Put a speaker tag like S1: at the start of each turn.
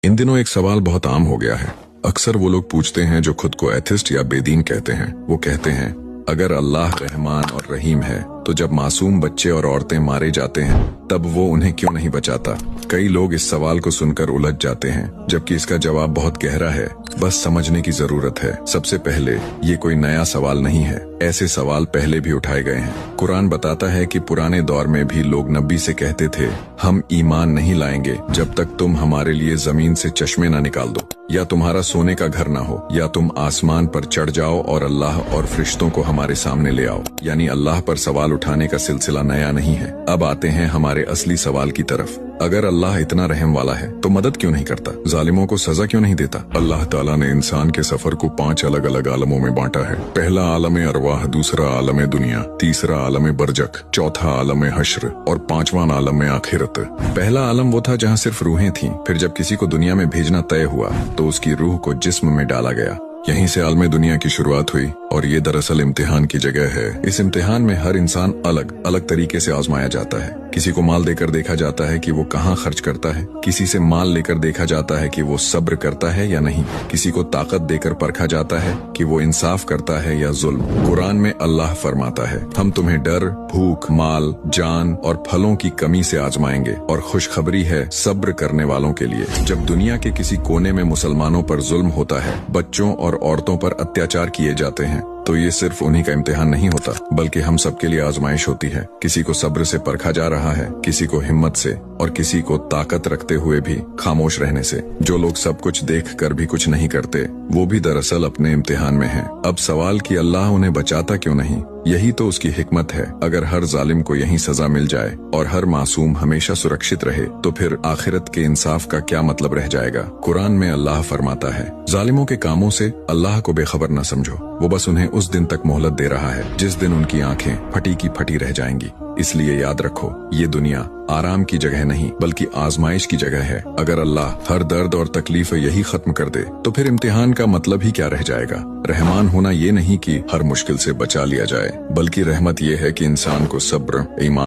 S1: इन दिनों एक सवाल बहुत आम हो गया है। अक्सर वो लोग पूछते हैं जो खुद को एथिस्ट या बेदीन कहते हैं। वो कहते हैं अगर अल्लाह रहमान और रहीम है तो जब मासूम बच्चे और औरतें मारे जाते हैं तब वो उन्हें क्यों नहीं बचाता। कई लोग इस सवाल को सुनकर उलझ जाते हैं, जबकि इसका जवाब बहुत गहरा है, बस समझने की जरूरत है। सबसे पहले ये कोई नया सवाल नहीं है, ऐसे सवाल पहले भी उठाए गए हैं। कुरान बताता है कि पुराने दौर में भी लोग नबी से कहते थे हम ईमान नहीं लाएंगे जब तक तुम हमारे लिए जमीन से चश्मे न निकाल दो, या तुम्हारा सोने का घर ना हो, या तुम आसमान पर चढ़ जाओ और अल्लाह और फरिश्तों को हमारे सामने ले आओ। यानी अल्लाह पर सवाल उठाने का सिलसिला नया नहीं है। अब आते हैं हमारे असली सवाल की तरफ। अगर अल्लाह इतना रहम वाला है तो मदद क्यों नहीं करता, जालिमों को सजा क्यों नहीं देता। अल्लाह ताला ने इंसान के सफर को 5 अलग अलग आलमों में बांटा है। पहला आलम अरवाह, दूसरा आलम दुनिया, तीसरा आलम बरजक, चौथा आलम हश्र और 5वां आलम आखिरत। पहला आलम वो था जहाँ सिर्फ रूहें थीं। फिर जब किसी को दुनिया में भेजना तय हुआ तो उसकी रूह को जिस्म में डाला गया। यहीं से आलम दुनिया की शुरुआत हुई और ये दरअसल इम्तिहान की जगह है। इस इम्तिहान में हर इंसान अलग अलग तरीके से आजमाया जाता है। किसी को माल देकर देखा जाता है कि वो कहाँ खर्च करता है, किसी से माल लेकर देखा जाता है कि वो सब्र करता है या नहीं, किसी को ताकत देकर परखा जाता है कि वो इंसाफ करता है या जुल्म। कुरान में अल्लाह फरमाता है हम तुम्हें डर, भूख, माल, जान और फलों की कमी से आजमाएंगे, और खुशखबरी है सब्र करने वालों के लिए। जब दुनिया के किसी कोने में मुसलमानों पर जुल्म होता है, बच्चों और औरतों पर अत्याचार किए जाते हैं, तो ये सिर्फ उन्हीं का इम्तिहान नहीं होता, बल्कि हम सबके लिए आजमाइश होती है। किसी को सब्र से परखा जा रहा है, किसी को हिम्मत से, और किसी को ताकत रखते हुए भी खामोश रहने से। जो लोग सब कुछ देख कर भी कुछ नहीं करते, वो भी दरअसल अपने इम्तिहान में हैं। अब सवाल कि अल्लाह उन्हें बचाता क्यों नहीं, यही तो उसकी हिकमत है। अगर हर जालिम को यही सजा मिल जाए और हर मासूम हमेशा सुरक्षित रहे, तो फिर आखिरत के इंसाफ का क्या मतलब रह जाएगा। कुरान में अल्लाह फरमाता है जालिमों के कामों से अल्लाह को बेखबर न समझो, वो बस उन्हें उस दिन तक मोहलत दे रहा है जिस दिन उनकी आंखें फटी की फटी रह जाएंगी। इसलिए याद रखो, ये दुनिया आराम की जगह नहीं बल्कि आजमाइश की जगह है। अगर अल्लाह हर दर्द और तकलीफ यही खत्म कर दे तो फिर इम्तिहान का मतलब ही क्या रह जाएगा। रहमान होना ये नहीं कि हर मुश्किल से बचा लिया जाए, बल्कि रहमत ये है कि इंसान को सब्र, ईमान